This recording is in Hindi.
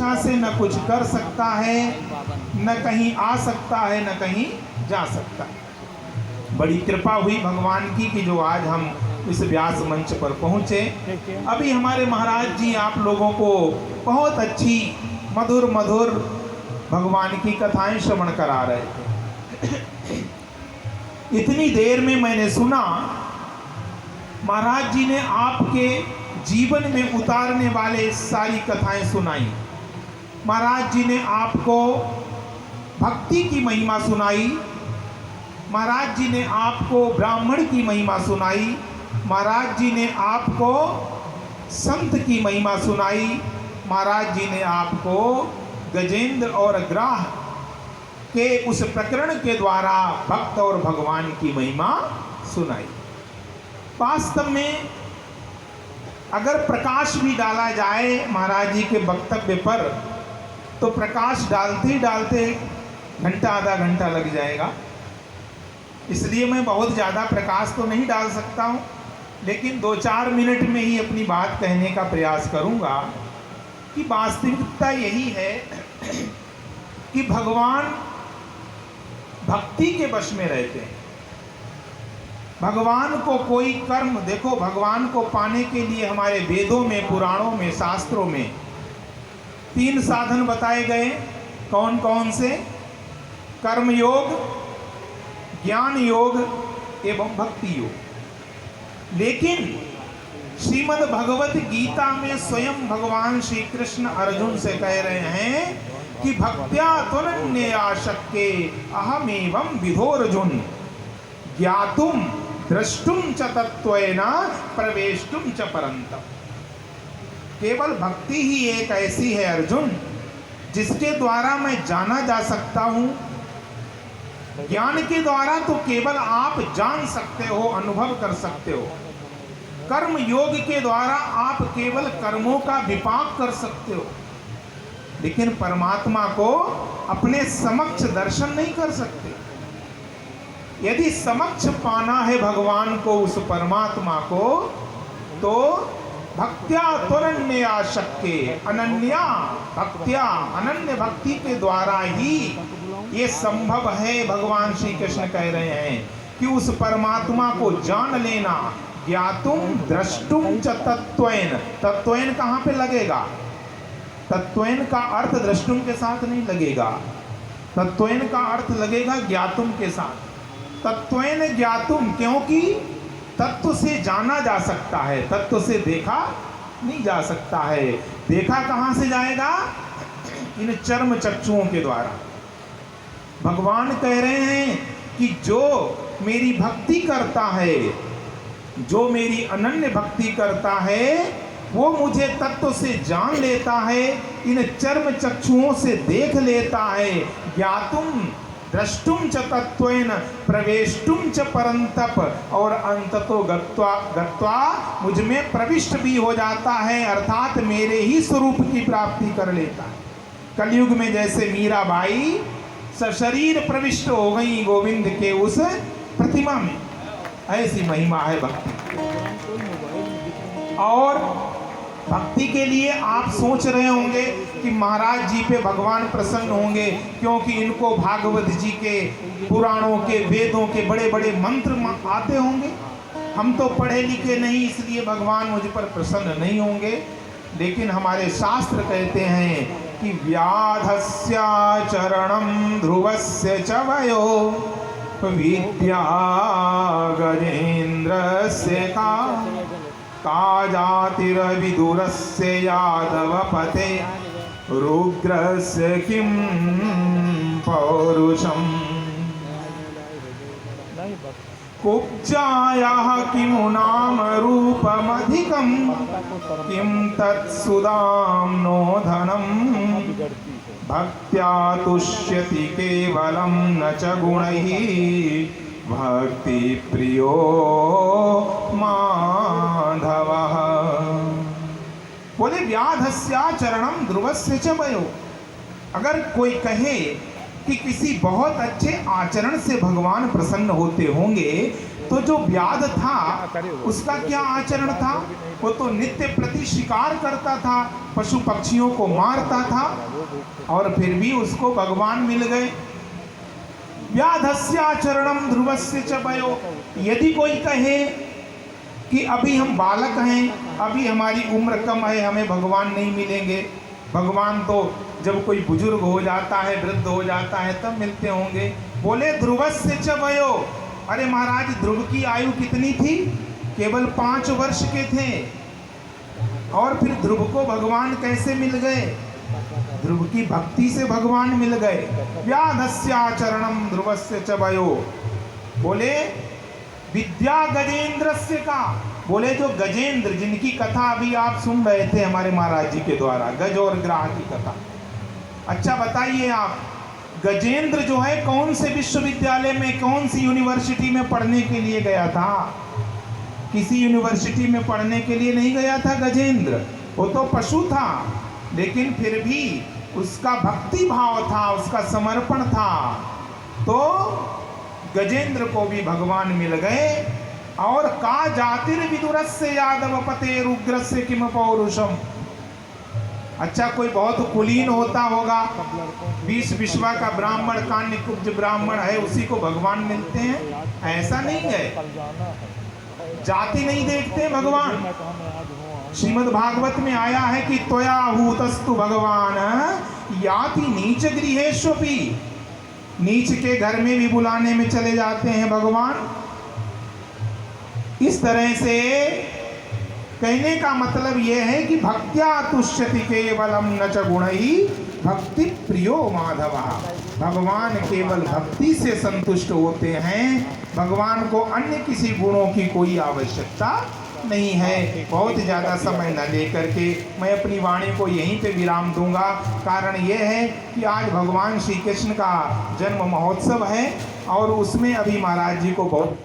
इच्छा से न कुछ कर सकता है, न कहीं आ सकता है, न कहीं जा सकता है। बड़ी कृपा हुई भगवान की कि जो आज हम इस व्यास मंच पर पहुँचे। अभी हमारे महाराज जी आप लोगों को बहुत अच्छी मधुर मधुर भगवान की कथाएं श्रवण करा रहे थे। इतनी देर में मैंने सुना महाराज जी ने आपके जीवन में उतारने वाले सारी कथाएं सुनाई। महाराज जी ने आपको भक्ति की महिमा सुनाई, महाराज जी ने आपको ब्राह्मण की महिमा सुनाई, महाराज जी ने आपको संत की महिमा सुनाई, महाराज जी ने आपको गजेंद्र और ग्राह के उस प्रकरण के द्वारा भक्त और भगवान की महिमा सुनाई। वास्तव में अगर प्रकाश भी डाला जाए महाराज जी के वक्तव्य पर तो प्रकाश डालते डालते घंटा आधा घंटा लग जाएगा। इसलिए मैं बहुत ज़्यादा प्रकाश तो नहीं डाल सकता हूँ, लेकिन 2-4 मिनट में ही अपनी बात कहने का प्रयास करूँगा कि वास्तविकता यही है कि भगवान भक्ति के वश में रहते हैं। भगवान को कोई कर्म, देखो भगवान को पाने के लिए हमारे वेदों में, पुराणों में, शास्त्रों में 3 साधन बताए गए। कौन कौन से? कर्म योग, ज्ञान योग एवं भक्ति योग। लेकिन श्रीमद् भगवत गीता में स्वयं भगवान श्री कृष्ण अर्जुन से कह रहे हैं कि भक्त्या त्वनन्यया शक्ये अहमेवं विधोर्जुन ज्ञातुम द्रष्टुम च तत्त्वेन प्रवेष्टुम च परन्तप। केवल भक्ति ही एक ऐसी है अर्जुन जिसके द्वारा मैं जाना जा सकता हूँ। ज्ञान के द्वारा तो केवल आप जान सकते हो, अनुभव कर सकते हो। कर्म योग के द्वारा आप केवल कर्मों का विपाक कर सकते हो, लेकिन परमात्मा को अपने समक्ष दर्शन नहीं कर सकते। यदि समक्ष पाना है भगवान को, उस परमात्मा को, तो भक्त्या त्वनन्यया शक्ये, अनन्या भक्त्या, अनन्य भक्ति के द्वारा ही ये संभव है। भगवान श्री कृष्ण कह रहे हैं कि उस परमात्मा को जान लेना। ज्ञातुम द्रष्टुम च तत्त्वेन। तत्त्वेन कहाँ पे लगेगा? तत्त्वेन का अर्थ द्रष्टुम के साथ नहीं लगेगा, तत्त्वेन का अर्थ लगेगा ज्ञातुम के साथ। तत्त्वेन ज्ञातुम, क्योंकि तत्व से जाना जा सकता है, तत्व से देखा नहीं जा सकता है। देखा कहाँ से जाएगा? इन चर्म चक्षुओं के द्वारा। भगवान कह रहे हैं कि जो मेरी भक्ति करता है, जो मेरी अनन्य भक्ति करता है, वो मुझे तत्व से जान लेता है, इन चर्म चक्षुओं से देख लेता है। ज्ञातुम द्रष्टुम च तत्त्वेन प्रवेष्टुम च परन्तप, और अंततो गत्वा गत्वा मुझ में प्रविष्ट भी हो जाता है, अर्थात मेरे ही स्वरूप की प्राप्ति कर लेता है। कलयुग में जैसे मीराबाई सशरीर प्रविष्ट हो गई गोविंद के उस प्रतिमा में, ऐसी महिमा है भक्ति। और भक्ति के लिए आप सोच रहे होंगे कि महाराज जी पे भगवान प्रसन्न होंगे क्योंकि इनको भागवत जी के, पुराणों के, वेदों के बड़े बड़े मंत्र आते होंगे। हम तो पढ़े लिखे नहीं, इसलिए भगवान मुझ पर प्रसन्न नहीं होंगे। लेकिन हमारे शास्त्र कहते हैं कि व्याधस्या चरणम ध्रुवस्य च वयो विद्या गजेन्द्रस्य का जातिरविदुरस्य यादवपते रुद्रस्य किं पौरुषम् कुब्जायाः किमु नाम रूपमधिकं किं तत्सुदाम्नो धनम् भक्त्या तुष्यति केवलं न च गुणैः भक्ति प्रियो माधवः। बोले व्याधस्या चरणम ध्रुवस्य च वयो। अगर कोई कहे कि किसी बहुत अच्छे आचरण से भगवान प्रसन्न होते होंगे, तो जो व्याध था उसका क्या आचरण था? वो तो नित्य प्रति शिकार करता था, पशु पक्षियों को मारता था, और फिर भी उसको भगवान मिल गए। व्याधस्य आचरणम ध्रुवस्य च वयो। यदि कोई कहे कि अभी हम बालक हैं, अभी हमारी उम्र कम है, हमें भगवान नहीं मिलेंगे, भगवान तो जब कोई बुजुर्ग हो जाता है, वृद्ध हो जाता है, तब मिलते होंगे। बोले ध्रुवस्य च वयो। अरे महाराज, ध्रुव की आयु कितनी थी? केवल 5 वर्ष के थे, और फिर ध्रुव को भगवान कैसे मिल गए? ध्रुव की भक्ति से भगवान मिल गए। व्याधस्य आचरणम ध्रुवस्य च वयो। बोले विद्या गजेंद्रस्य का। बोले जो गजेंद्र, जिनकी कथा अभी आप सुन रहे थे हमारे महाराज जी के द्वारा, गज और ग्राह की कथा। अच्छा बताइए आप, गजेंद्र जो है कौन से विश्वविद्यालय में, कौन सी यूनिवर्सिटी में पढ़ने के लिए गया था? किसी यूनिवर्सिटी में पढ़ने के लिए नहीं गया था गजेंद्र, वो तो पशु था, लेकिन फिर भी उसका भक्ति भाव था, उसका समर्पण था, तो गजेंद्र को भी भगवान मिल गए। और का जातिर्विदुरस्य यादव पते रुग्रस्य किम पौरुषम। अच्छा, कोई बहुत कुलीन होता होगा, 20 विश्वा का ब्राह्मण, कान्य कुब्ज ब्राह्मण है, उसी को भगवान मिलते हैं? ऐसा नहीं है, जाति नहीं देखते भगवान। श्रीमद् भागवत में आया है कि त्वया हूतस्तु भगवान याति नीच गृहेष्वपि। नीच के घर में भी बुलाने में चले जाते हैं भगवान। इस तरह से कहने का मतलब यह है कि भक्त्या तुष्यति केवलम न च गुणैः भक्ति प्रियो माधव। भगवान केवल भक्ति से संतुष्ट होते हैं, भगवान को अन्य किसी गुणों की कोई आवश्यकता नहीं है। बहुत ज़्यादा समय न लेकर के मैं अपनी वाणी को यहीं पे विराम दूंगा। कारण यह है कि आज भगवान श्री कृष्ण का जन्म महोत्सव है, और उसमें अभी महाराज जी को बहुत